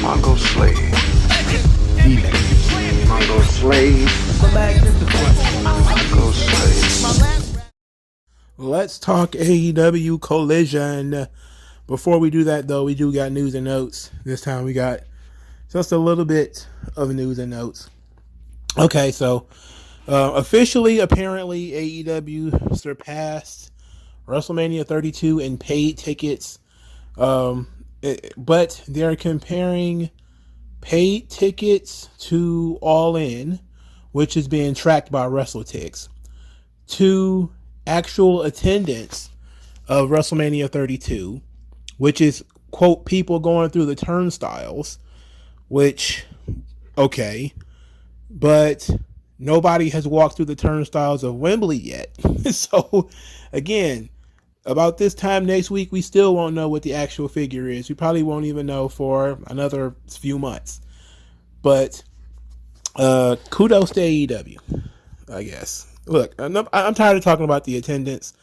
MagMongoSlade. MagMongoSlade. MagMongoSlade. Let's talk AEW Collision. Before we do that, though, we do got news and notes. This time we got just a little bit of news and notes. Okay, so officially, apparently, AEW surpassed WrestleMania 32 in paid tickets. But they're comparing paid tickets to All In, which is being tracked by WrestleTix, to actual attendance of WrestleMania 32, which is, quote, people going through the turnstiles, which, okay, but nobody has walked through the turnstiles of Wembley yet. So, again, about this time next week, we still won't know what the actual figure is. We probably won't even know for another few months. But kudos to AEW, I guess. Look, I'm tired of talking about the attendance,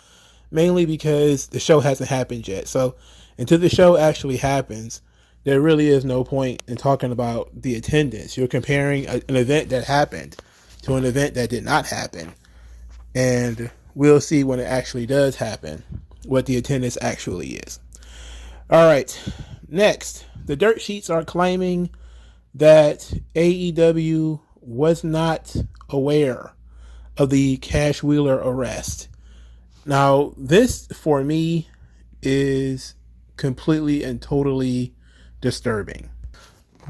mainly because the show hasn't happened yet. So until the show actually happens, there really is no point in talking about the attendance. You're comparing an event that happened to an event that did not happen. And we'll see when it actually does happen what the attendance actually is. All right. Next, the dirt sheets are claiming that AEW was not aware of the Cash Wheeler arrest. Now, this for me is completely and totally disturbing.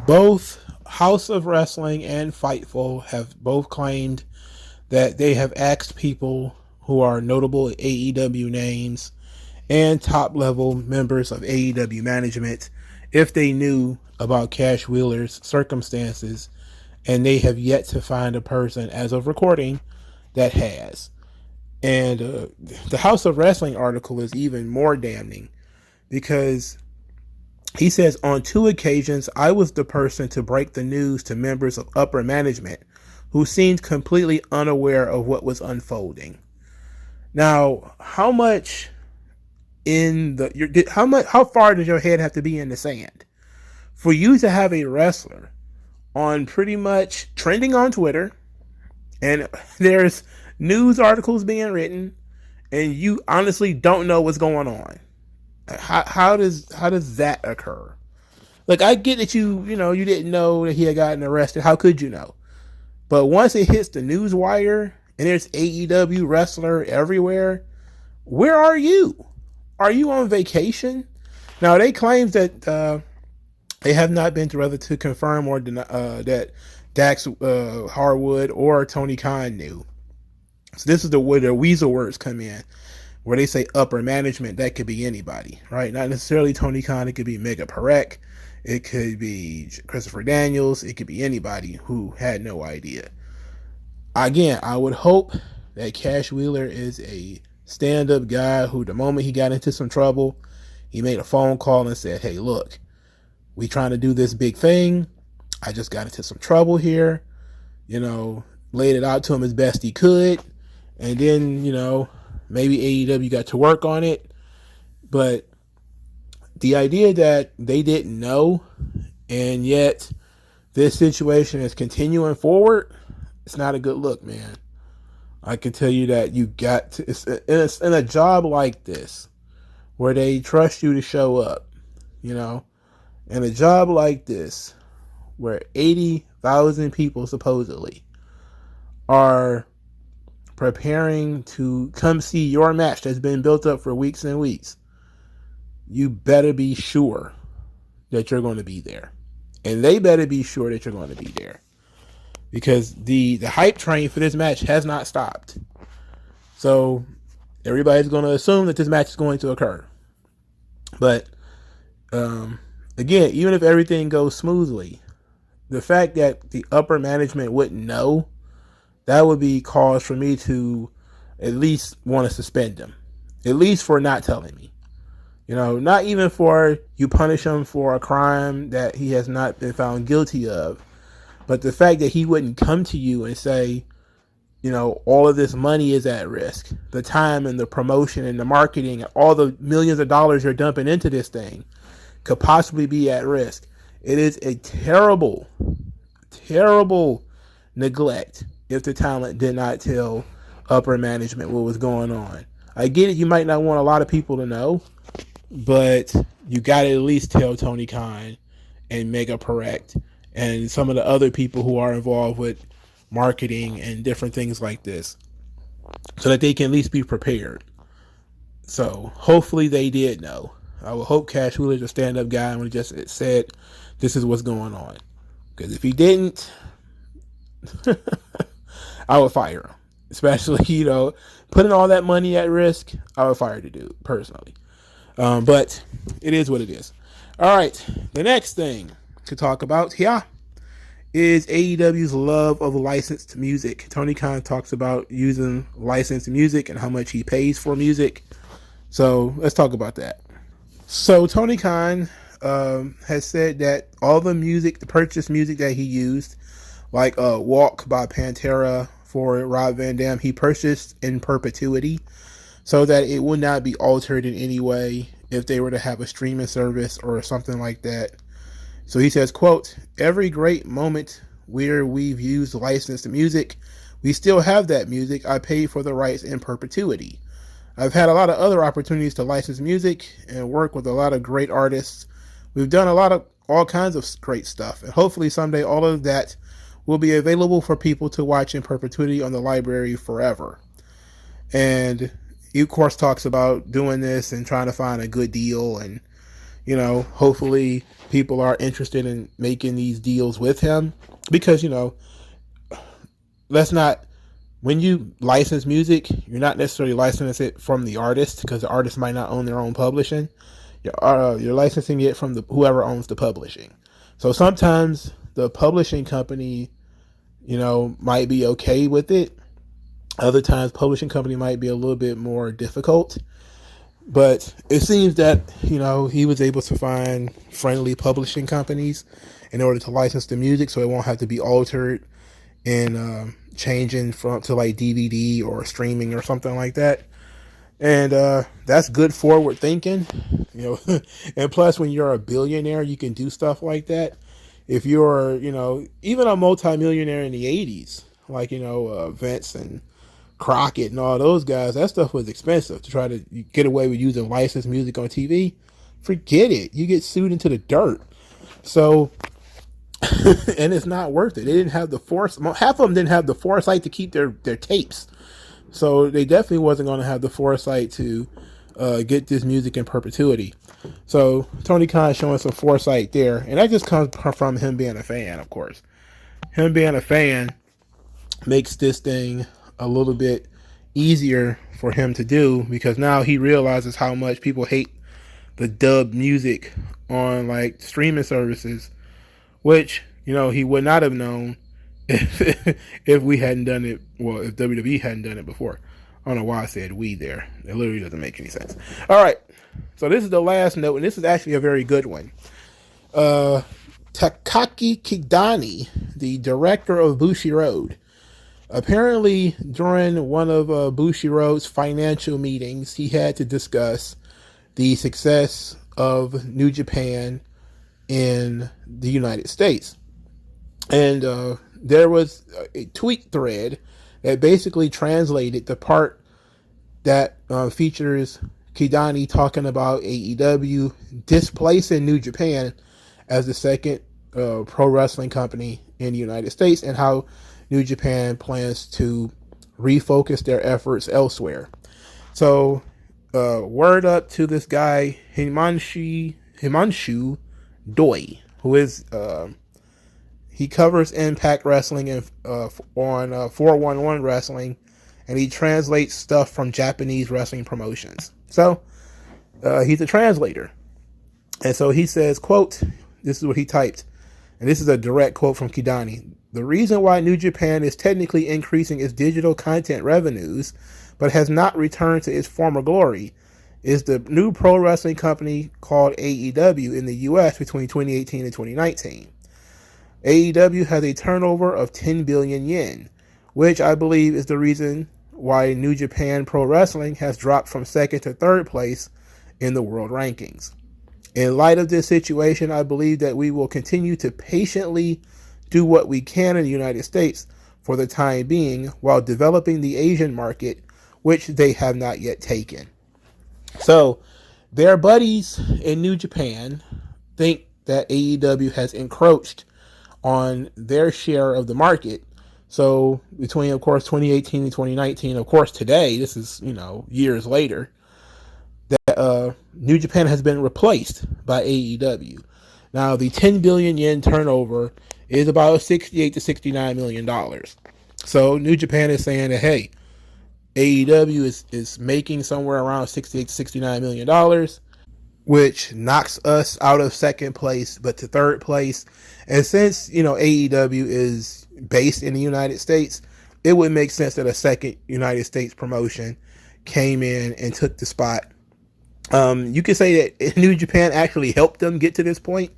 Both House of Wrestling and Fightful have both claimed that they have asked people who are notable AEW names and top-level members of AEW management if they knew about Cash Wheeler's circumstances, and they have yet to find a person as of recording that has. And the House of Wrestling article is even more damning because he says, on 2 occasions, I was the person to break the news to members of upper management who seemed completely unaware of what was unfolding. Now, how far does your head have to be in the sand for you to have a wrestler on pretty much trending on Twitter, and there's news articles being written, and you honestly don't know what's going on? How does that occur? Like, I get that you didn't know that he had gotten arrested. How could you know? But once it hits the news wire and there's AEW wrestler everywhere, where are you? Are you on vacation? Now, they claim that they have not been to confirm or deny that Dax Harwood or Tony Khan knew. So this is where the weasel words come in, where they say upper management. That could be anybody, right? Not necessarily Tony Khan. It could be Mega Perek. It could be Christopher Daniels. It could be anybody who had no idea. Again, I would hope that Cash Wheeler is a stand-up guy who, the moment he got into some trouble, he made a phone call and said, hey, look, we trying to do this big thing. I just got into some trouble here. Laid it out to him as best he could. And then, maybe AEW got to work on it. But the idea that they didn't know, and yet this situation is continuing forward, it's not a good look, man. I can tell you that you got to, it's in a job like this, where they trust you to show up, in a job like this, where 80,000 people supposedly are preparing to come see your match that's been built up for weeks and weeks, you better be sure that you're going to be there. And they better be sure that you're going to be there. Because the hype train for this match has not stopped. So everybody's going to assume that this match is going to occur. But again, even if everything goes smoothly, the fact that the upper management wouldn't know, that would be cause for me to at least want to suspend him. At least for not telling me. Not even for you punish him for a crime that he has not been found guilty of. But the fact that he wouldn't come to you and say, all of this money is at risk. The time and the promotion and the marketing, all the millions of dollars you're dumping into this thing could possibly be at risk. It is a terrible, terrible neglect if the talent did not tell upper management what was going on. I get it, you might not want a lot of people to know, but you got to at least tell Tony Khan and Mega Correct and some of the other people who are involved with marketing and different things like this, so that they can at least be prepared. So hopefully they did know. I would hope Cash Wheeler's a stand-up guy and would just said, this is what's going on. Because if he didn't, I would fire him. Especially, putting all that money at risk, I would fire the dude, personally. But it is what it is. All right, the next thing to talk about here is AEW's love of licensed music. Tony Khan talks about using licensed music and how much he pays for music. So let's talk about that. So Tony Khan has said that all the music, the purchased music that he used, like Walk by Pantera for Rob Van Dam, he purchased in perpetuity so that it would not be altered in any way if they were to have a streaming service or something like that. So he says, quote, every great moment where we've used licensed music, we still have that music. I paid for the rights in perpetuity. I've had a lot of other opportunities to license music and work with a lot of great artists. We've done all kinds of great stuff. And hopefully someday all of that will be available for people to watch in perpetuity on the library forever. And he, of course, talks about doing this and trying to find a good deal. And, hopefully people are interested in making these deals with him. Because, when you license music, you're not necessarily licensing it from the artist, because the artist might not own their own publishing. You're licensing it from whoever owns the publishing. So sometimes the publishing company, might be okay with it. Other times, publishing company might be a little bit more difficult. But it seems that, he was able to find friendly publishing companies in order to license the music, so it won't have to be altered and changing to like DVD or streaming or something like that. And that's good forward thinking, and plus when you're a billionaire, you can do stuff like that. If you're, even a multimillionaire in the 80s, like, Vince and Crockett and all those guys, that stuff was expensive to try to get away with using licensed music on TV. Forget it. You get sued into the dirt. So, and it's not worth it. They didn't have the half of them didn't have the foresight to keep their tapes. So they definitely wasn't going to have the foresight to get this music in perpetuity. So Tony Khan showing some foresight there. And that just comes from him being a fan, of course. Him being a fan makes this thing a little bit easier for him to do, because now he realizes how much people hate the dub music on like streaming services, which, he would not have known if we hadn't done it. Well, if WWE hadn't done it before. I don't know why I said we there. It literally doesn't make any sense. All right. So this is the last note, and this is actually a very good one. Takaki Kidani, the director of Bushiroad, apparently during one of Bushiroad's financial meetings, he had to discuss the success of New Japan in the United States. And there was a tweet thread that basically translated the part that features Kidani talking about AEW displacing New Japan as the second pro wrestling company in the United States, and how New Japan plans to refocus their efforts elsewhere. So, word up to this guy, Himanshu Doi, who is, he covers Impact Wrestling and on 411 Wrestling, and he translates stuff from Japanese wrestling promotions. So, he's a translator. And so he says, quote, this is what he typed, and this is a direct quote from Kidani. The reason why New Japan is technically increasing its digital content revenues, but has not returned to its former glory, is the new pro wrestling company called AEW in the US between 2018 and 2019. AEW has a turnover of 10 billion yen, which I believe is the reason why New Japan Pro Wrestling has dropped from second to third place in the world rankings. In light of this situation, I believe that we will continue to patiently do what we can in the United States for the time being while developing the Asian market, which they have not yet taken. So their buddies in New Japan think that AEW has encroached on their share of the market. So between, of course, 2018 and 2019, of course, today, this is, years later, that New Japan has been replaced by AEW. Now, the 10 billion yen turnover is about $68 to $69 million. So New Japan is saying that, hey, AEW is making somewhere around $68 to $69 million, which knocks us out of second place, but to third place. And since, AEW is based in the United States, it would make sense that a second United States promotion came in and took the spot. You could say that New Japan actually helped them get to this point,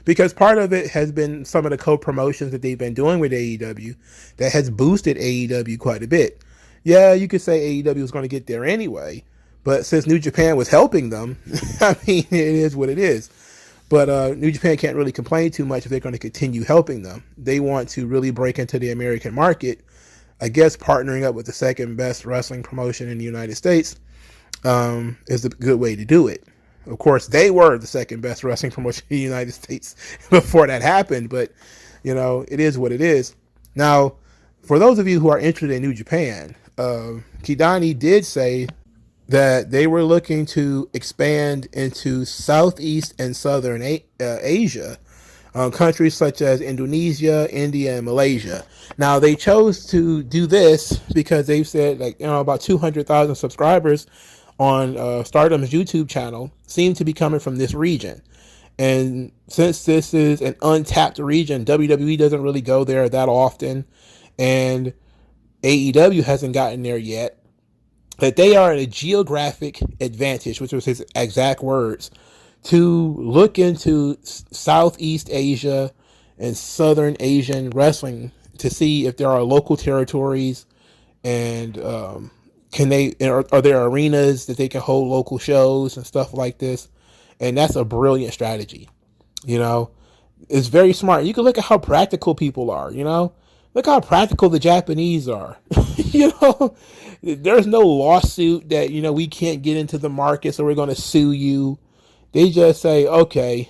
because part of it has been some of the co-promotions that they've been doing with AEW that has boosted AEW quite a bit. Yeah, you could say AEW was going to get there anyway, but since New Japan was helping them, I mean, it is what it is. But New Japan can't really complain too much if they're going to continue helping them. They want to really break into the American market. I guess partnering up with the second best wrestling promotion in the United States is a good way to do it. Of course, they were the second best wrestling promotion in the United States before that happened, but, it is what it is. Now, for those of you who are interested in New Japan, Kidani did say that they were looking to expand into Southeast and Southern Asia, countries such as Indonesia, India, and Malaysia. Now, they chose to do this because they've said, about 200,000 subscribers on Stardom's YouTube channel seem to be coming from this region. And since this is an untapped region, WWE doesn't really go there that often, and AEW hasn't gotten there yet, that they are at a geographic advantage, which was his exact words, to look into Southeast Asia and Southern Asian wrestling to see if there are local territories and are there arenas that they can hold local shows and stuff like this. And that's a brilliant strategy. It's very smart. You can look at how practical people are. Look how practical the Japanese are. There's no lawsuit that, we can't get into the market, so we're going to sue you. They just say, okay,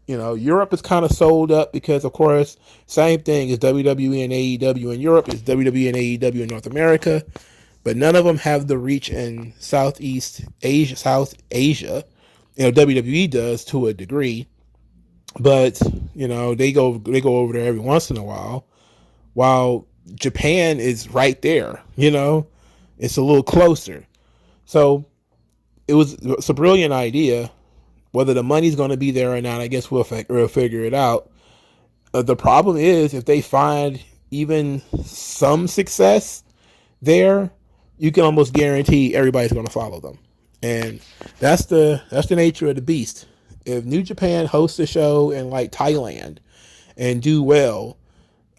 Europe is kind of sold up because, of course, same thing as WWE and AEW in Europe is WWE and AEW in North America, but none of them have the reach in South Asia. WWE does to a degree, but, they go over there every once in a while Japan is right there, it's a little closer. So it's a brilliant idea. Whether the money's going to be there or not, I guess we'll figure it out. The problem is, if they find even some success there, you can almost guarantee everybody's going to follow them. And that's the nature of the beast. If New Japan hosts a show in Thailand and do well,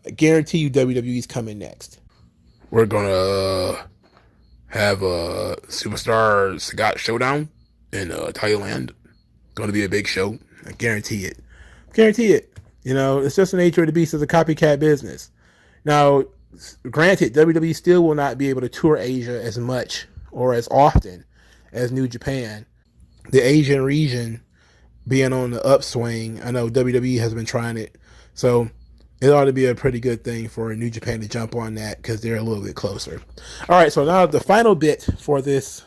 I guarantee you WWE's coming next. We're going to have a Superstar Sagat Showdown in Thailand. Going to be a big show. I guarantee it. It's just the nature of the beast as a copycat business. Now, granted, WWE still will not be able to tour Asia as much or as often as New Japan. The Asian region being on the upswing, I know WWE has been trying it. So it ought to be a pretty good thing for New Japan to jump on that because they're a little bit closer. All right, so now the final bit for this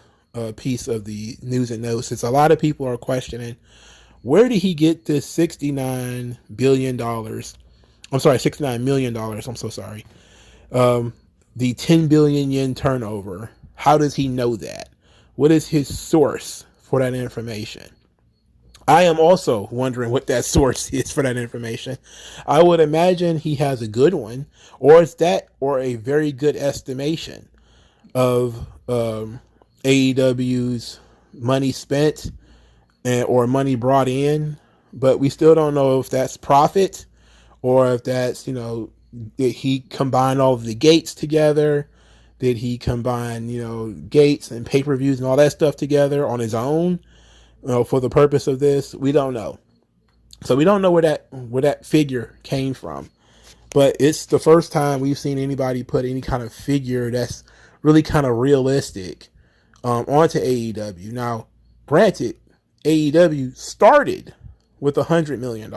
piece of the news and notes is a lot of people are questioning, where did he get this $69 billion? I'm sorry, $69 million. I'm so sorry. The 10 billion yen turnover. How does he know that? What is his source for that information? I am also wondering what that source is for that information. I would imagine he has a good one, or is that, or a very good estimation of AEW's money spent or money brought in, but we still don't know if that's profit or if that's, did he combine all of the gates together? Did he combine, gates and pay-per-views and all that stuff together on his own? For the purpose of this, we don't know. So we don't know where that figure came from. But it's the first time we've seen anybody put any kind of figure that's really kind of realistic onto AEW. Now, granted, AEW started with $100 million.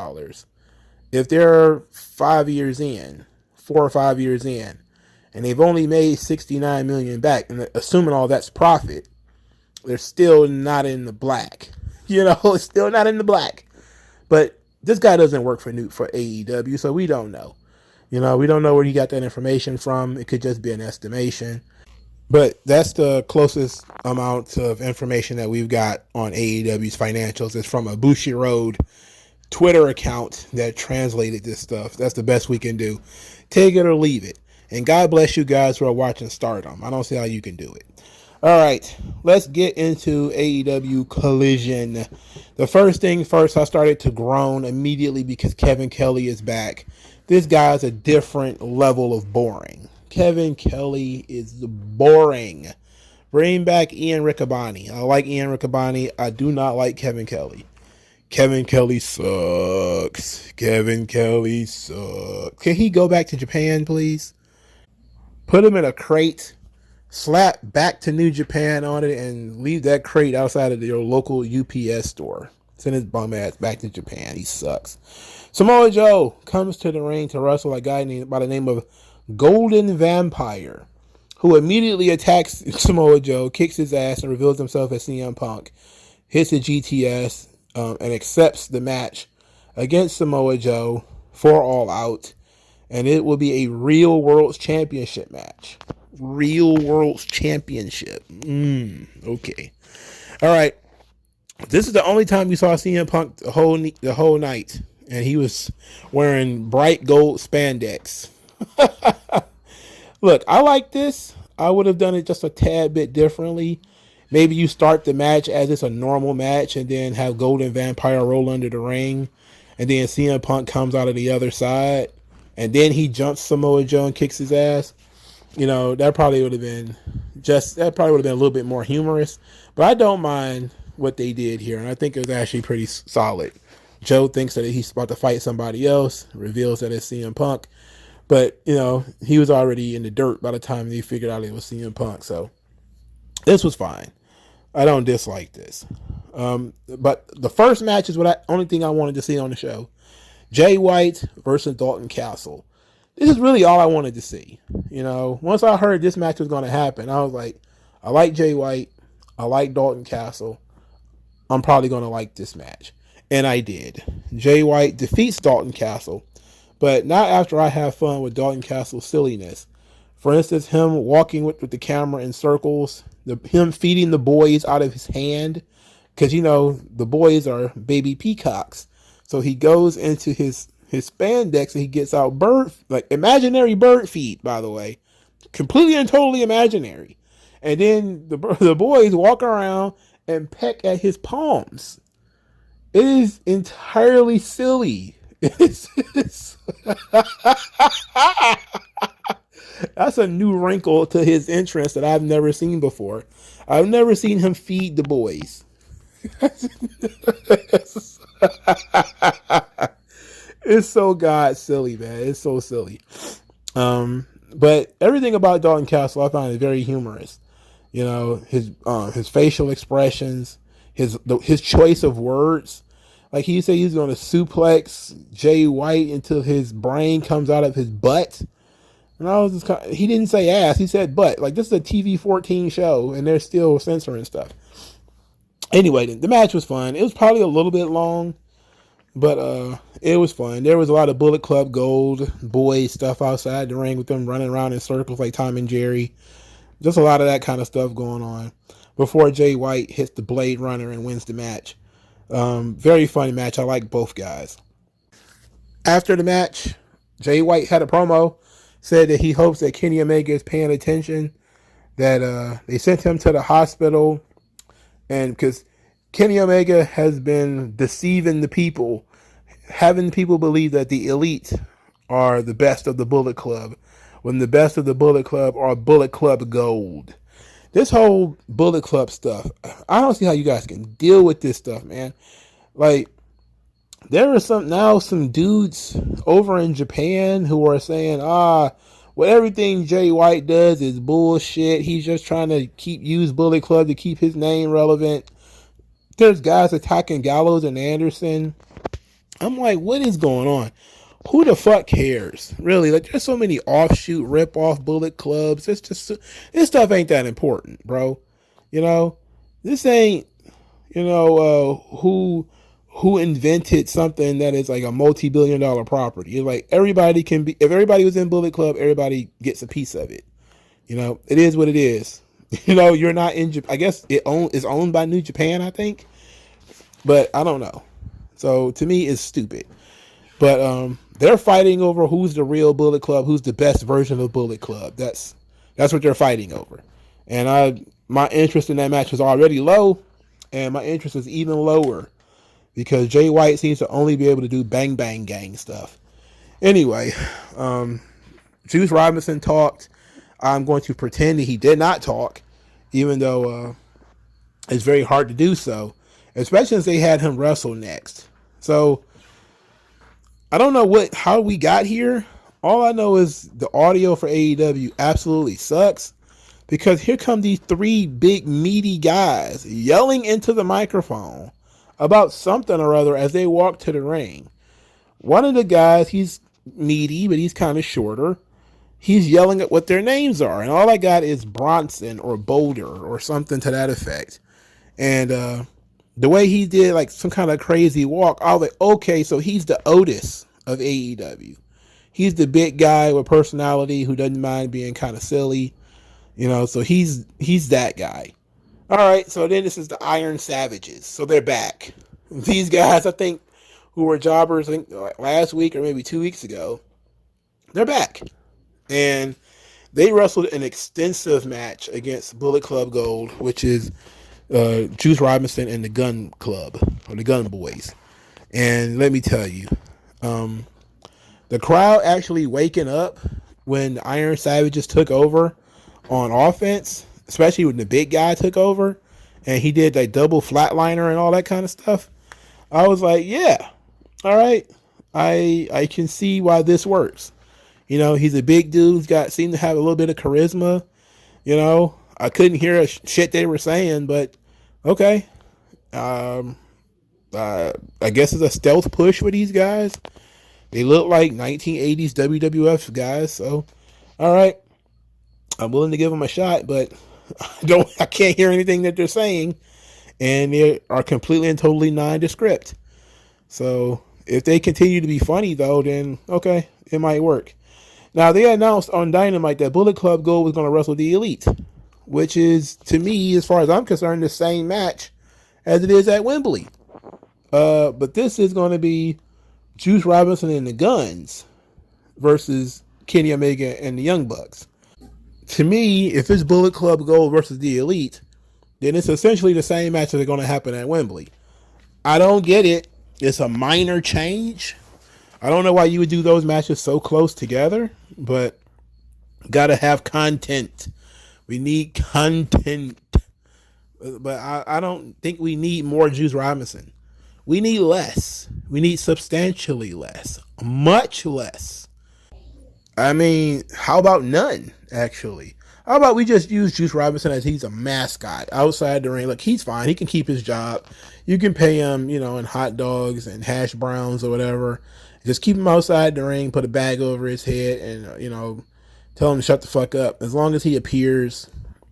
If they're 5 years in, 4 or 5 years in, and they've only made $69 million back, and assuming all that's profit, they're still not in the black. It's still not in the black. But this guy doesn't work for AEW, so we don't know. We don't know where he got that information from. It could just be an estimation. But that's the closest amount of information that we've got on AEW's financials. It's from a Bushiroad Twitter account that translated this stuff. That's the best we can do. Take it or leave it. And God bless you guys who are watching Stardom. I don't see how you can do it. All right, let's get into AEW Collision. The first thing first, I started to groan immediately because Kevin Kelly is back. This guy's a different level of boring. Kevin Kelly is boring. Bring back Ian Riccaboni. I like Ian Riccaboni. I do not like Kevin Kelly. Kevin Kelly sucks. Kevin Kelly sucks. Can he go back to Japan, please? Put him in a crate. Slap back to New Japan on it and leave that crate outside of your local UPS store. Send his bum ass back to Japan. He sucks. Samoa Joe comes to the ring to wrestle a guy by the name of Golden Vampire, who immediately attacks Samoa Joe, kicks his ass, and reveals himself as CM Punk. Hits a GTS and accepts the match against Samoa Joe for All Out. And it will be a Real World Championship match. Real World Championship. Okay. All right. This is the only time you saw CM Punk the whole night, and he was wearing bright gold spandex. Look, I like this. I would have done it just a tad bit differently. Maybe you start the match as it's a normal match, and then have Golden Vampire roll under the ring, and then CM Punk comes out of the other side, and then he jumps Samoa Joe and kicks his ass. That probably would have been a little bit more humorous, but I don't mind what they did here, and I think it was actually pretty solid. Joe thinks that he's about to fight somebody else, reveals that it's CM Punk, but he was already in the dirt by the time he figured out it was CM Punk, so this was fine. I don't dislike this, but the first match is only thing I wanted to see on the show: Jay White versus Dalton Castle. This is really all I wanted to see. Once I heard this match was going to happen, I was like, I like Jay White. I like Dalton Castle. I'm probably going to like this match. And I did. Jay White defeats Dalton Castle, but not after I have fun with Dalton Castle's silliness. For instance, him walking with the camera in circles, him feeding the boys out of his hand, because, the boys are baby peacocks. So he goes into his spandex and he gets out imaginary bird feed, by the way, completely and totally imaginary. And then the boys walk around and peck at his palms. It is entirely silly. That's a new wrinkle to his entrance that I've never seen before. I've never seen him feed the boys. It's so god silly, man. It's so silly. But everything about Dalton Castle I find is very humorous. His facial expressions, his choice of words. Like he said he's going to suplex Jay White until his brain comes out of his butt. And I was just he didn't say ass, he said butt. Like, this is a TV-14 show and they're still censoring stuff. Anyway, the match was fun. It was probably a little bit long, but it was fun. There was a lot of Bullet Club Gold boys stuff outside the ring with them running around in circles like Tom and Jerry. Just a lot of that kind of stuff going on before Jay White hits the Blade Runner and wins the match. Very funny match. I like both guys. After the match, Jay White had a promo, said that he hopes that Kenny Omega is paying attention, that they sent him to the hospital, and because Kenny Omega has been deceiving the people, having people believe that the Elite are the best of the Bullet Club, when the best of the Bullet Club are Bullet Club Gold. this whole Bullet Club stuff, I don't see how you guys can deal with this stuff, man. Like, there are some dudes over in Japan who are saying, well, everything Jay White does is bullshit. He's just trying to use Bullet Club to keep his name relevant. There's guys attacking Gallows and Anderson. I'm like, what is going on? Who the fuck cares? Really? Like, there's so many offshoot, rip-off Bullet Clubs. It's just, this stuff ain't that important, bro. You know, this ain't, who invented something that is like a multi-billion-dollar property. It's like everybody can be, if everybody was in Bullet Club, everybody gets a piece of it. You know, it is what it is. You're not in Japan. I guess it's owned by New Japan, I think. But I don't know. So to me, it's stupid. But they're fighting over who's the real Bullet Club, who's the best version of Bullet Club. That's what they're fighting over. And my interest in that match was already low, and my interest is even lower because Jay White seems to only be able to do bang bang gang stuff. Anyway, Juice Robinson talked. I'm going to pretend that he did not talk, even though it's very hard to do so, especially since they had him wrestle next. So I don't know how we got here. All I know is the audio for AEW absolutely sucks because here come these three big meaty guys yelling into the microphone about something or other as they walk to the ring. One of the guys, he's meaty, but he's kind of shorter. He's yelling at what their names are, and all I got is Bronson or Boulder or something to that effect. And the way he did like some kind of crazy walk, I was like, okay, so he's the Otis of AEW. He's the big guy with personality who doesn't mind being kind of silly, so he's that guy. All right, so then this is the Iron Savages. So they're back. These guys, I think, who were jobbers, I think last week or maybe 2 weeks ago, they're back. And they wrestled an extensive match against Bullet Club Gold, which is Juice Robinson and the Gun Club, or the Gun Boys. And let me tell you, the crowd actually waking up when the Iron Savages took over on offense, especially when the big guy took over, and he did that double flatliner and all that kind of stuff. I was like, yeah, all right, I can see why this works. He's a big dude. Seemed to have a little bit of charisma. I couldn't hear a shit they were saying, but okay. I guess it's a stealth push with these guys. They look like 1980s WWF guys, so all right. I'm willing to give them a shot, but I can't hear anything that they're saying, and they are completely and totally nondescript. So if they continue to be funny though, then okay, it might work. Now, they announced on Dynamite that Bullet Club Gold was going to wrestle the Elite, which is, to me, as far as I'm concerned, the same match as it is at Wembley. But this is going to be Juice Robinson and the Guns versus Kenny Omega and the Young Bucks. To me, if it's Bullet Club Gold versus the Elite, then it's essentially the same match that's going to happen at Wembley. I don't get it. It's a minor change. I don't know why you would do those matches so close together, but gotta have content. We need content. But I don't think we need more Juice Robinson. We need less. We need substantially less. Much less. I mean, how about none, actually? How about we just use Juice Robinson as he's a mascot outside the ring? Look, he's fine. He can keep his job. You can pay him, in hot dogs and hash browns or whatever. Just keep him outside the ring, put a bag over his head, and, tell him to shut the fuck up. As long as he appears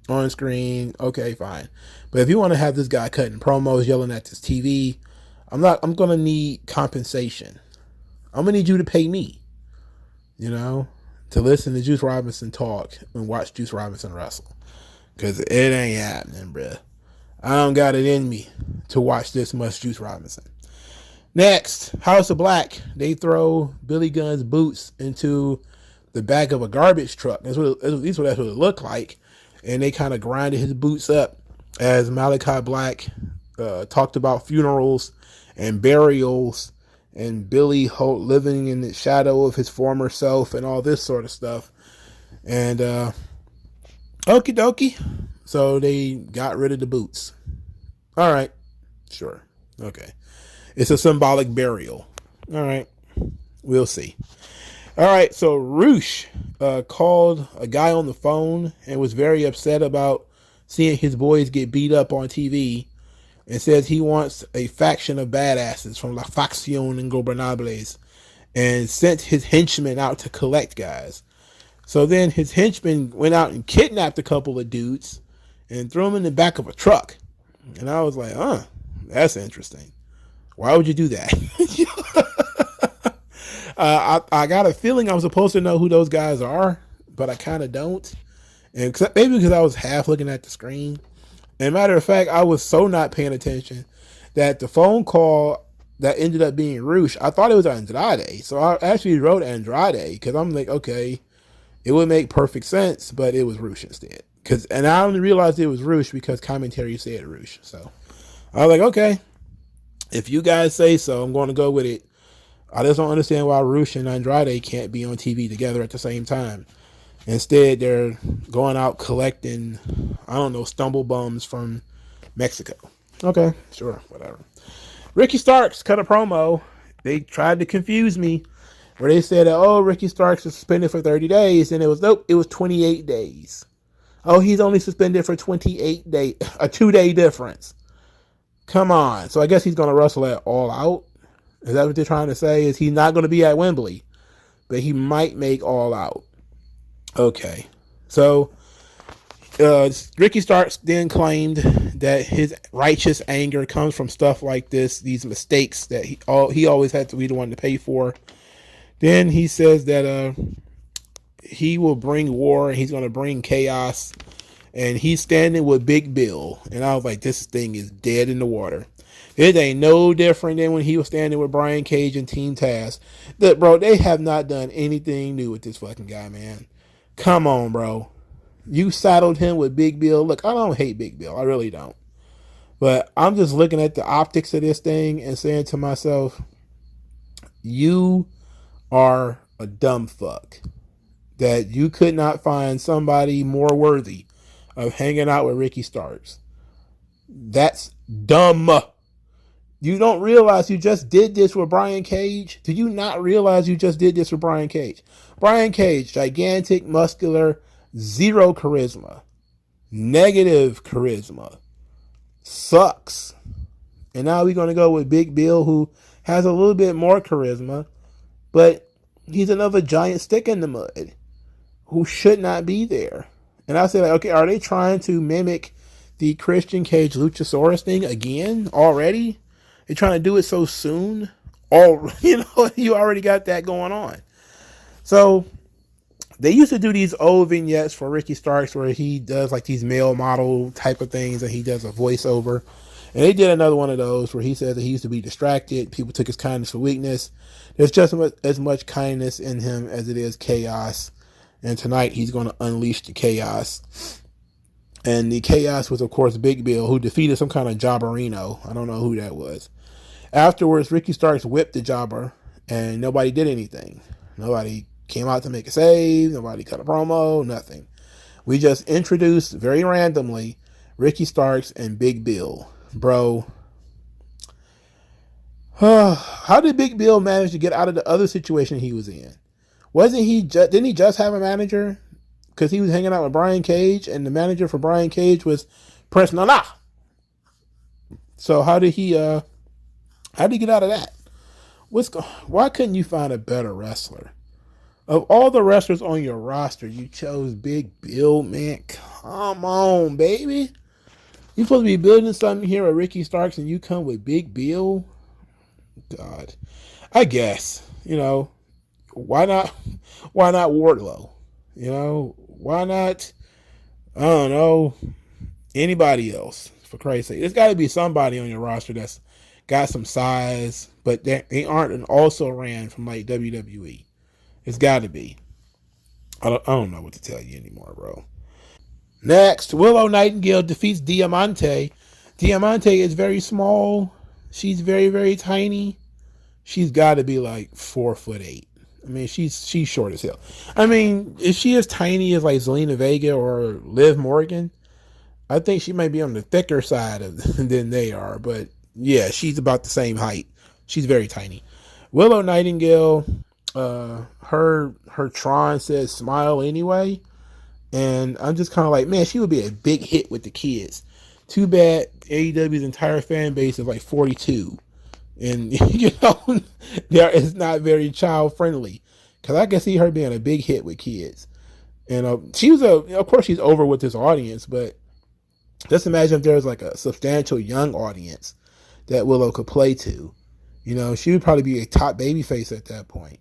on screen, okay, fine. But if you want to have this guy cutting promos, yelling at this TV, I'm going to need compensation. I'm going to need you to pay me, to listen to Juice Robinson talk and watch Juice Robinson wrestle. Because it ain't happening, bruh. I don't got it in me to watch this much Juice Robinson. Next, House of Black. They throw Billy Gunn's boots into the back of a garbage truck. That's what it looked like. And they kind of grinded his boots up as Malachi Black talked about funerals and burials and Billy Holt living in the shadow of his former self and all this sort of stuff. And Okie dokie. So they got rid of the boots. All right. Sure. Okay. It's a symbolic burial. All right. We'll see. All right. So Roosh called a guy on the phone and was very upset about seeing his boys get beat up on TV, and says he wants a faction of badasses from La Facción Ingobernables, and sent his henchmen out to collect guys. So then his henchmen went out and kidnapped a couple of dudes and threw them in the back of a truck. And I was like, that's interesting. Why would you do that? I got a feeling I'm supposed to know who those guys are, but I kind of don't. And maybe because I was half looking at the screen. And matter of fact, I was so not paying attention that the phone call that ended up being Roosh, I thought it was Andrade. So I actually wrote Andrade because I'm like, okay, it would make perfect sense, but it was Roosh instead. And I only realized it was Roosh because commentary said Roosh. So I was like, okay, if you guys say so, I'm going to go with it. I just don't understand why Roosh and Andrade can't be on TV together at the same time. Instead, they're going out collecting, I don't know, stumble bums from Mexico. Okay, sure, whatever. Ricky Starks cut a promo. They tried to confuse me where they said, oh, Ricky Starks is suspended for 30 days. And it was 28 days. Oh, he's only suspended for 28 days, a 2-day difference. Come on. So I guess he's going to wrestle at All Out. Is that what they're trying to say? Is he's not going to be at Wembley, but he might make All Out. Okay. So Ricky Starks then claimed that his righteous anger comes from stuff like this, these mistakes that he always had to be the one to pay for. Then he says that he will bring war and he's going to bring chaos, and he's standing with Big Bill. And I was like, this thing is dead in the water. It ain't no different than when he was standing with Brian Cage and Team Taz. Look, bro, they have not done anything new with this fucking guy, man. Come on, bro. You saddled him with Big Bill. Look, I don't hate Big Bill. I really don't. But I'm just looking at the optics of this thing and saying to myself, you are a dumb fuck. That you could not find somebody more worthy of hanging out with Ricky Starks. That's dumb. You don't realize you just did this with Brian Cage? Do you not realize you just did this with Brian Cage? Brian Cage, gigantic, muscular, zero charisma. Negative charisma. Sucks. And now we're going to go with Big Bill, who has a little bit more charisma, but he's another giant stick in the mud who should not be there. And I said, okay, are they trying to mimic the Christian Cage Luchasaurus thing again already? They're trying to do it so soon. You already got that going on. So they used to do these old vignettes for Ricky Starks where he does like these male model type of things and he does a voiceover. And they did another one of those where he said that he used to be distracted. People took his kindness for weakness. There's just as much kindness in him as it is chaos. And tonight he's going to unleash the chaos. And the chaos was, of course, Big Bill, who defeated some kind of jobberino. I don't know who that was. Afterwards, Ricky Starks whipped the jobber, and nobody did anything. Nobody came out to make a save. Nobody cut a promo. Nothing. We just introduced, very randomly, Ricky Starks and Big Bill. Bro. How did Big Bill manage to get out of the other situation he was in? Didn't he just have a manager? Because he was hanging out with Brian Cage, and the manager for Brian Cage was Prince Nana. So how did he get out of that? Why couldn't you find a better wrestler? Of all the wrestlers on your roster, you chose Big Bill, man. Come on, baby. You're supposed to be building something here with Ricky Starks, and you come with Big Bill? God. I guess, why not Wardlow? Why not, I don't know, anybody else, for Christ's sake? There's got to be somebody on your roster that's got some size, but they aren't an also-ran from like WWE. It's got to be. I don't know what to tell you anymore, bro. Next, Willow Nightingale defeats Diamante. Diamante is very small. She's very, very tiny. She's got to be like 4'8". I mean, she's short as hell. I mean, is she as tiny as like Zelina Vega or Liv Morgan? I think she might be on the thicker side than they are, but yeah, she's about the same height. She's very tiny. Willow Nightingale, her Tron says smile anyway, and I'm just kind of like, man, she would be a big hit with the kids. Too bad AEW's entire fan base is like 42, and there is not very child friendly. Because I can see her being a big hit with kids, and of course she's over with this audience, but just imagine if there's like a substantial young audience that Willow could play to. She would probably be a top babyface at that point.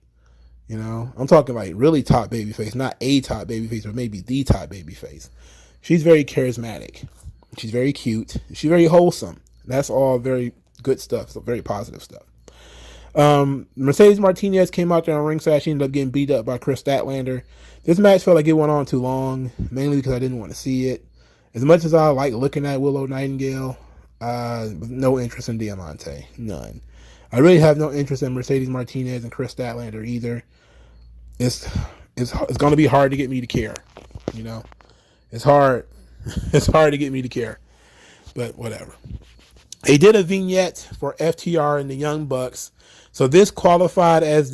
I'm talking like really top babyface, not a top babyface, or maybe the top babyface. She's very charismatic. She's very cute. She's very wholesome. That's all very good stuff. So very positive stuff. Mercedes Martinez came out there on ringside. She ended up getting beat up by Chris Statlander. This match felt like it went on too long, mainly because I didn't want to see it. As much as I like looking at Willow Nightingale, no interest in Diamante. None. I really have no interest in Mercedes Martinez and Chris Statlander either. It's going to be hard to get me to care. It's hard. It's hard to get me to care. But whatever. They did a vignette for FTR and the Young Bucks. So this qualified as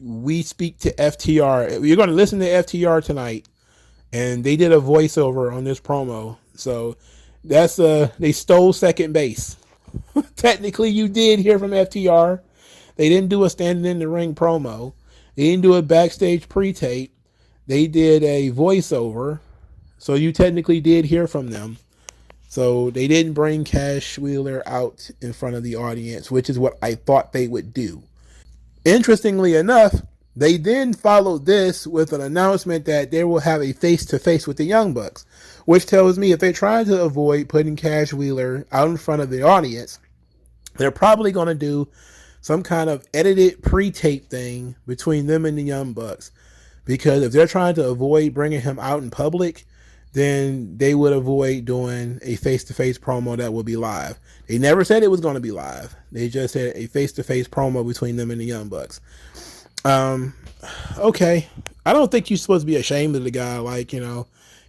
we speak to FTR. You're going to listen to FTR tonight. And they did a voiceover on this promo. So that's they stole second base. Technically, you did hear from FTR. They didn't do a standing in the ring promo. They didn't do a backstage pre-tape. They did a voiceover. So you technically did hear from them. So they didn't bring Cash Wheeler out in front of the audience, which is what I thought they would do. Interestingly enough, they then followed this with an announcement that they will have a face-to-face with the Young Bucks, which tells me if they're trying to avoid putting Cash Wheeler out in front of the audience, they're probably going to do some kind of edited pre-tape thing between them and the Young Bucks. Because if they're trying to avoid bringing him out in public, then they would avoid doing a face-to-face promo that would be live. They never said it was going to be live. They just said a face-to-face promo between them and the Young Bucks. Okay. I don't think you're supposed to be ashamed of the guy. Like,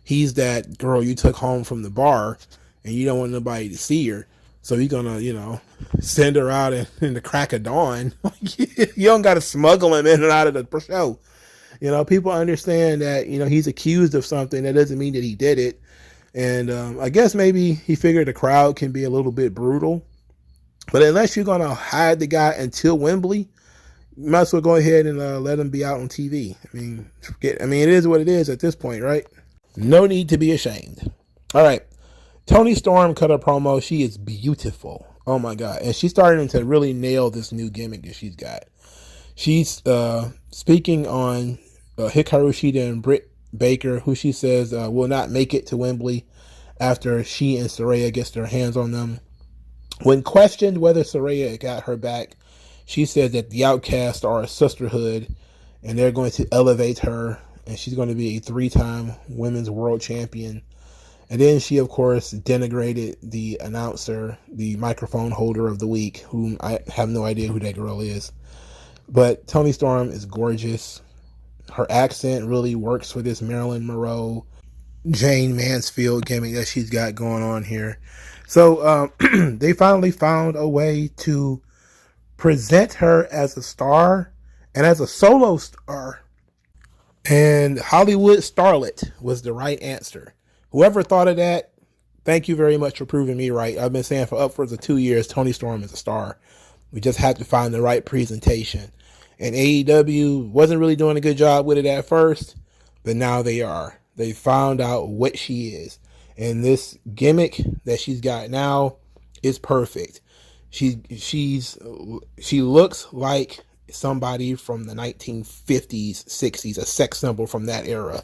he's that girl you took home from the bar and you don't want nobody to see her. So you're going to, send her out in the crack of dawn. You don't got to smuggle him in and out of the show. People understand that, he's accused of something. That doesn't mean that he did it. And I guess maybe he figured the crowd can be a little bit brutal. But unless you're going to hide the guy until Wembley, you might as well go ahead and let him be out on TV. It is what it is at this point, right? No need to be ashamed. All right. Toni Storm cut a promo. She is beautiful. Oh, my God. And she's starting to really nail this new gimmick that she's got. She's speaking on Hikaru Shida and Britt Baker, who she says will not make it to Wembley after she and Saraya gets their hands on them. When questioned whether Saraya got her back, she said that the Outcasts are a sisterhood and they're going to elevate her, and she's going to be a 3-time women's world champion. And then she, of course, denigrated the announcer, the microphone holder of the week, whom I have no idea who that girl is. But Toni Storm is gorgeous. Her accent really works for this Marilyn Monroe, Jane Mansfield gimmick that she's got going on here. So they finally found a way to present her as a star and as a solo star. And Hollywood starlet was the right answer. Whoever thought of that, thank you very much for proving me right. I've been saying for upwards of 2 years, Toni Storm is a star. We just have to find the right presentation. And AEW wasn't really doing a good job with it at first, but now they are. They found out what she is. And this gimmick that she's got now is perfect. She looks like somebody from the 1950s, 60s, a sex symbol from that era.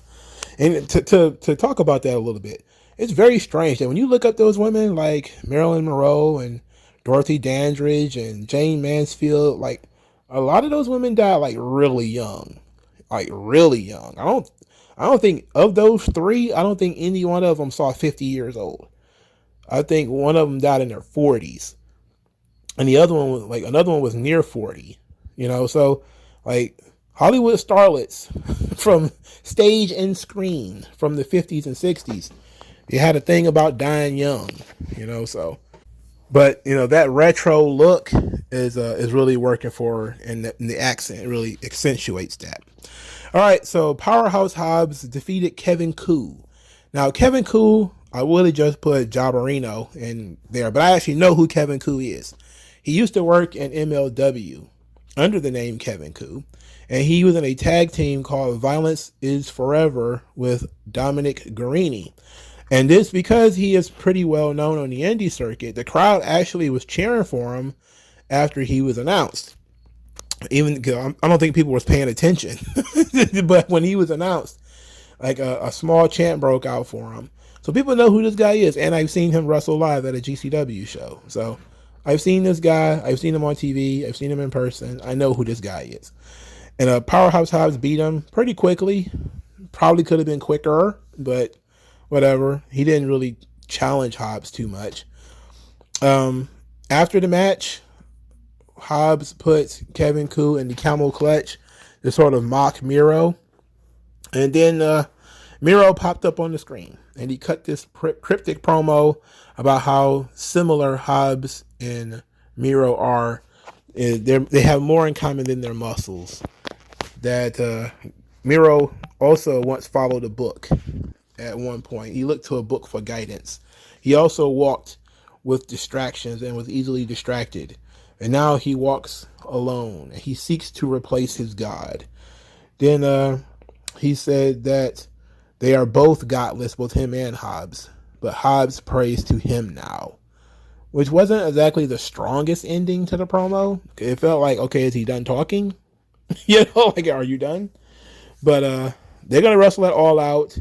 And to talk about that a little bit, it's very strange that when you look up those women like Marilyn Monroe and Dorothy Dandridge and Jane Mansfield, like a lot of those women died like really young. I don't think of those three, I don't think any one of them saw 50 years old. I think one of them died in their 40s. And the other one was another one was near 40, so like Hollywood starlets from stage and screen from the 50s and 60s. They had a thing about dying young, so. But, that retro look is really working for her, and the accent really accentuates that. All right, so Powerhouse Hobbs defeated Kevin Koo. Now, Kevin Koo, I would have just put Jobberino in there, but I actually know who Kevin Koo is. He used to work in MLW under the name Kevin Koo, and he was in a tag team called Violence is Forever with Dominic Guarini. And this because he is pretty well known on the indie circuit. The crowd actually was cheering for him after he was announced. Even because I don't think people was paying attention, but when he was announced, like a small chant broke out for him. So people know who this guy is, and I've seen him wrestle live at a GCW show. So I've seen this guy. I've seen him on TV. I've seen him in person. I know who this guy is. And Powerhouse Hobbs beat him pretty quickly. Probably could have been quicker, but whatever. He didn't really challenge Hobbs too much. After the match, Hobbs puts Kevin Koo in the camel clutch to sort of mock Miro. And then Miro popped up on the screen, and he cut this cryptic promo about how similar Hobbs and Miro are. They have more in common than their muscles. That Miro also once followed a book at one point. He looked to a book for guidance. He also walked with distractions and was easily distracted. And now he walks alone. He seeks to replace his God. Then he said that they are both godless, both him and Hobbs. But Hobbs prays to him now. Which wasn't exactly the strongest ending to the promo. It felt like, okay, is he done talking? Like, are you done? But they're going to wrestle it all out.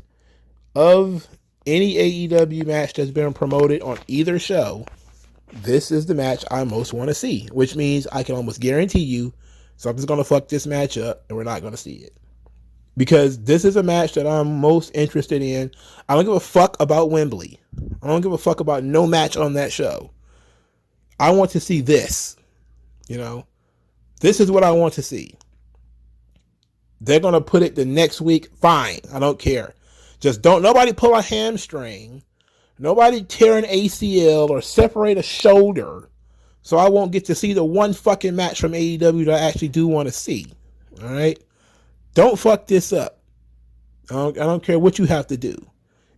Of any AEW match that's been promoted on either show, this is the match I most want to see, which means I can almost guarantee you something's going to fuck this match up and we're not going to see it. Because this is a match that I'm most interested in. I don't give a fuck about Wembley. I don't give a fuck about no match on that show. I want to see this. This is what I want to see. They're going to put it the next week. Fine. I don't care. Just don't nobody pull a hamstring, nobody tear an ACL or separate a shoulder, so I won't get to see the one fucking match from AEW that I actually do want to see. All right, don't fuck this up. I don't care what you have to do.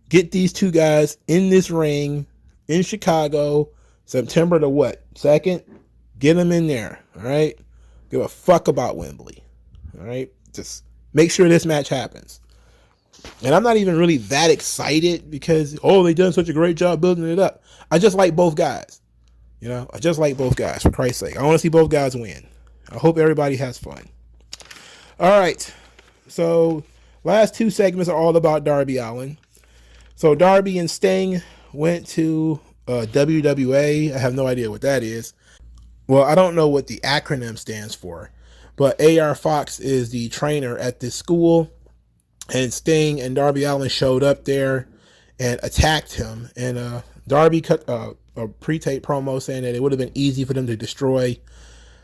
Get these two guys in this ring in Chicago, September the 2nd. Get them in there. All right, give a fuck about Wembley. All right, just make sure this match happens. And I'm not even really that excited because, they done such a great job building it up. I just like both guys. I just like both guys, for Christ's sake. I want to see both guys win. I hope everybody has fun. All right. So, last two segments are all about Darby Allin. So, Darby and Sting went to WWA. I have no idea what that is. Well, I don't know what the acronym stands for. But AR Fox is the trainer at this school. And Sting and Darby Allin showed up there and attacked him. And Darby cut a pre-tape promo saying that it would have been easy for them to destroy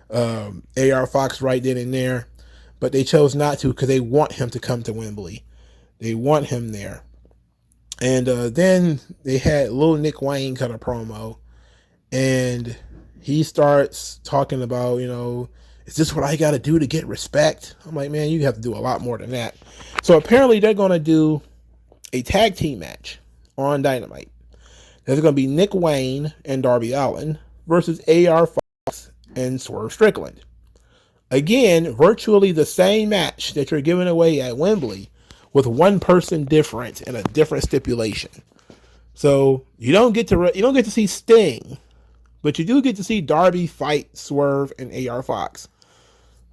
AR Fox right then and there. But they chose not to because they want him to come to Wembley. They want him there. And then they had Lil Nick Wayne cut a promo. And he starts talking about, is this what I got to do to get respect? I'm like, man, you have to do a lot more than that. So apparently they're going to do a tag team match on Dynamite. There's going to be Nick Wayne and Darby Allin versus AR Fox and Swerve Strickland. Again, virtually the same match that you're giving away at Wembley with one person different and a different stipulation. So you don't get to see Sting, but you do get to see Darby fight Swerve and AR Fox.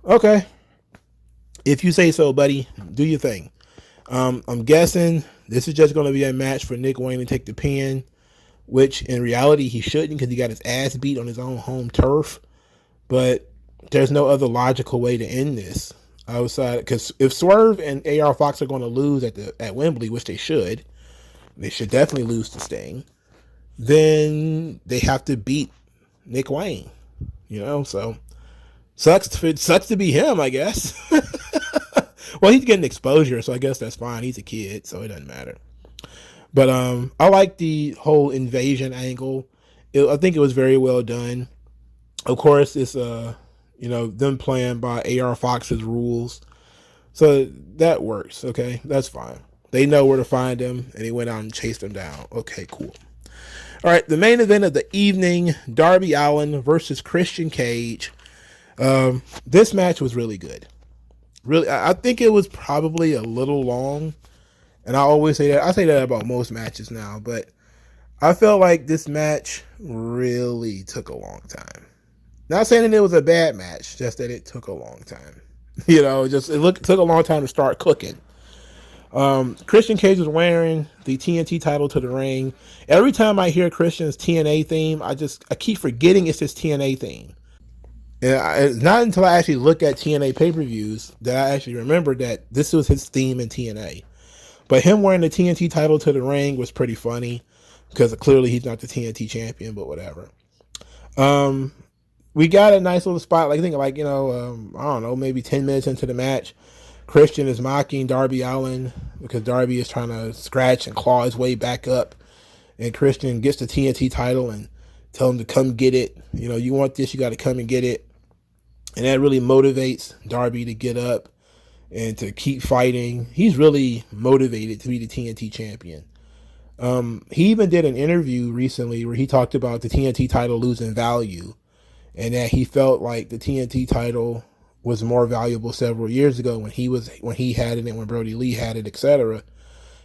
Okay. If you say so, buddy, do your thing. I'm guessing this is just going to be a match for Nick Wayne to take the pin, which in reality he shouldn't because he got his ass beat on his own home turf. But there's no other logical way to end this outside, because if Swerve and AR Fox are going to lose at Wembley, which they should definitely lose to Sting, then they have to beat Nick Wayne. So sucks to be him, I guess. Well, he's getting exposure, so I guess that's fine. He's a kid, so it doesn't matter. But I like the whole invasion angle. I think it was very well done. Of course, it's them playing by AR Fox's rules, so that works. Okay, that's fine. They know where to find him, and he went out and chased him down. Okay, cool. All right, the main event of the evening: Darby Allin versus Christian Cage. This match was really good. Really, I think it was probably a little long, and I always say that. I say that about most matches now, but I felt like this match really took a long time. Not saying that it was a bad match, just that it took a long time. It took a long time to start cooking. Christian Cage was wearing the TNT title to the ring. Every time I hear Christian's TNA theme, I keep forgetting it's his TNA theme. And it's not until I actually look at TNA pay-per-views that I actually remember that this was his theme in TNA. But him wearing the TNT title to the ring was pretty funny because clearly he's not the TNT champion, but whatever. We got a nice little spot. I don't know, maybe 10 minutes into the match, Christian is mocking Darby Allin because Darby is trying to scratch and claw his way back up. And Christian gets the TNT title and tell him to come get it. You want this, you got to come and get it. And that really motivates Darby to get up and to keep fighting. He's really motivated to be the TNT champion. He even did an interview recently where he talked about the TNT title losing value and that he felt like the TNT title was more valuable several years ago when he had it and when Brody Lee had it, etc.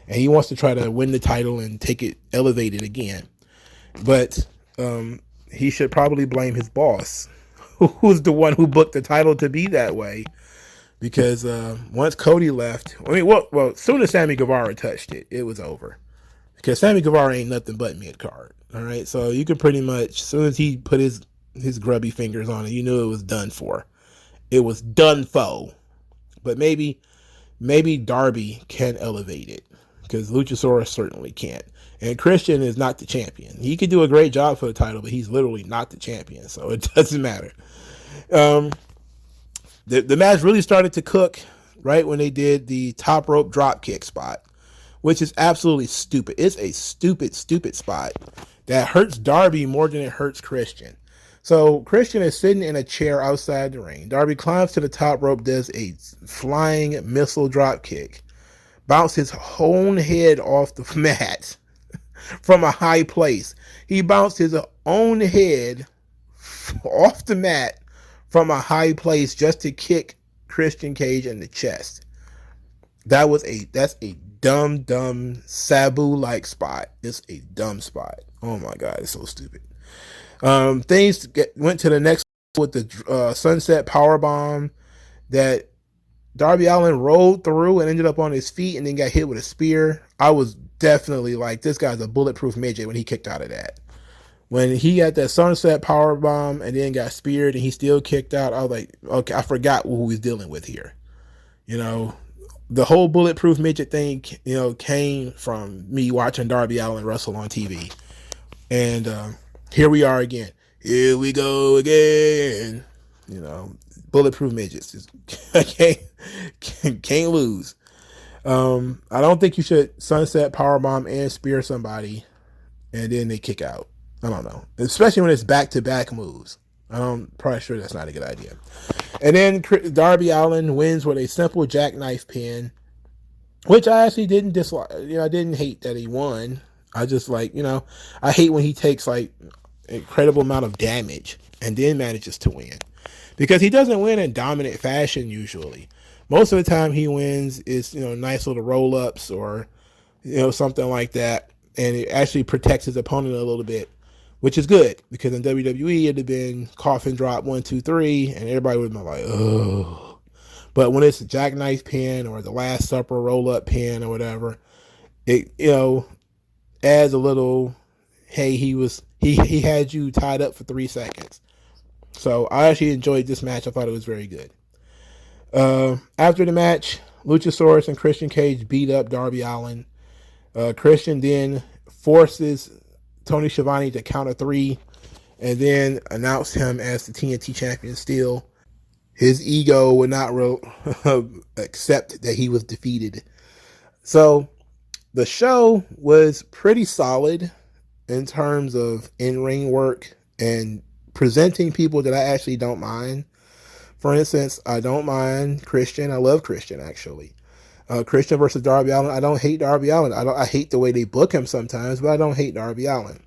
And he wants to try to win the title and take it elevated again. But he should probably blame his boss, who's the one who booked the title to be that way. Because once Cody left, as soon as Sammy Guevara touched it, it was over. Because Sammy Guevara ain't nothing but mid-card. All right, so you could pretty much, as soon as he put his grubby fingers on it, you knew it was done for. It was done for. But maybe Darby can elevate it. Because Luchasaurus certainly can't. And Christian is not the champion. He could do a great job for the title, but he's literally not the champion. So it doesn't matter. The match really started to cook right when they did the top rope drop kick spot, which is absolutely stupid. It's a stupid spot that hurts Darby more than it hurts Christian. So Christian is sitting in a chair outside the ring. Darby climbs to the top rope, does a flying missile drop kick, bounces his own head off the mat from a high place. He bounced his own head off the mat from a high place just to kick Christian Cage in the chest. That's a dumb Sabu-like spot. It's a dumb spot. Oh my God, it's so stupid. Things went to the next with the sunset powerbomb that Darby Allin rolled through and ended up on his feet and then got hit with a spear. I was definitely like, this guy's a bulletproof midget when he kicked out of that. When he got that sunset powerbomb and then got speared and he still kicked out, I was like, okay, I forgot who he's dealing with here. The whole bulletproof midget thing, came from me watching Darby Allin wrestle on TV. And here we are again. Here we go again. Bulletproof midgets. Can't lose. I don't think you should sunset powerbomb and spear somebody and then they kick out. I don't know. Especially when it's back-to-back moves. I'm probably sure that's not a good idea. And then Darby Allin wins with a simple jackknife pin, which I actually didn't dislike. I didn't hate that he won. I just I hate when he takes incredible amount of damage and then manages to win. Because he doesn't win in dominant fashion usually. Most of the time he wins is, nice little roll-ups or, something like that. And it actually protects his opponent a little bit, which is good. Because in WWE, it'd have been coffin drop 1, 2, 3, and everybody would have been like, oh. But when it's a jackknife pin or the Last Supper roll-up pin or whatever, it, adds a little, hey, he had you tied up for 3 seconds. So I actually enjoyed this match. I thought it was very good. After the match, Luchasaurus and Christian Cage beat up Darby Allin. Christian then forces Tony Schiavone to count a 3 and then announce him as the TNT champion still. his ego would not accept that he was defeated. So the show was pretty solid in terms of in-ring work and presenting people that I actually don't mind. For instance, I don't mind Christian. I love Christian, actually. Christian versus Darby Allin. I don't hate Darby Allin. I hate the way they book him sometimes, but I don't hate Darby Allin.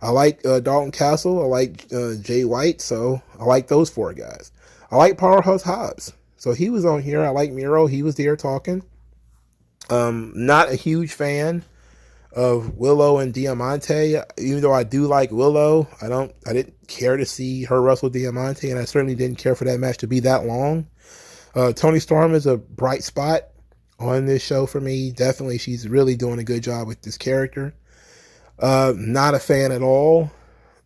I like Dalton Castle. I like Jay White. So I like those four guys. I like Powerhouse Hobbs. So he was on here. I like Miro. He was there talking. Not a huge fan of Willow and Diamante, even though I do like Willow. I didn't care to see her wrestle Diamante, and I certainly didn't care for that match to be that long. Toni Storm is a bright spot on this show for me. Definitely, she's really doing a good job with this character. Not a fan at all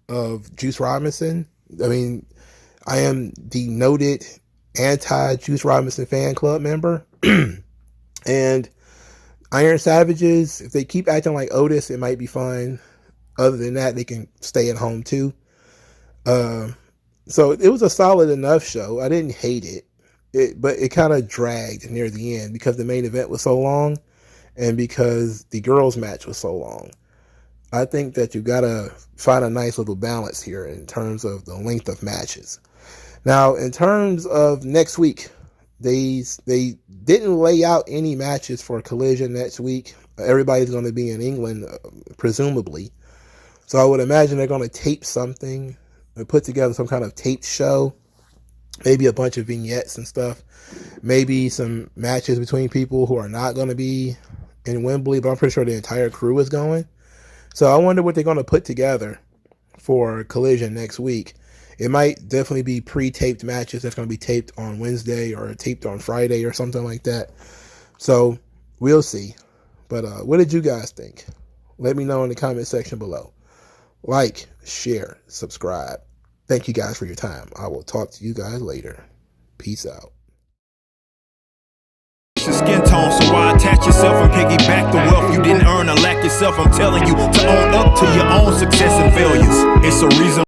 of Juice Robinson. I mean, I am the noted anti-Juice Robinson fan club member. And Iron Savages, if they keep acting like Otis, it might be fine. Other than that, they can stay at home too. So it was a solid enough show. I didn't hate it, but it kind of dragged near the end because the main event was so long and because the girls match was so long. I think that you got to find a nice little balance here in terms of the length of matches. Now, in terms of next week, they didn't lay out any matches for Collision next week. Everybody's going to be in England, presumably. So I would imagine they're going to tape something or put together some kind of taped show. Maybe a bunch of vignettes and stuff. Maybe some matches between people who are not going to be in Wembley, but I'm pretty sure the entire crew is going. So I wonder what they're going to put together for Collision next week. It might definitely be pre-taped matches that's going to be taped on Wednesday or taped on Friday or something like that. So we'll see. But what did you guys think? Let me know in the comment section below. Like, share, subscribe. Thank you guys for your time. I will talk to you guys later. Peace out. Skin tone, so why attach yourself and piggyback the wealth you didn't earn or lack yourself? I'm telling you to own up to your own success and failures. It's a reason.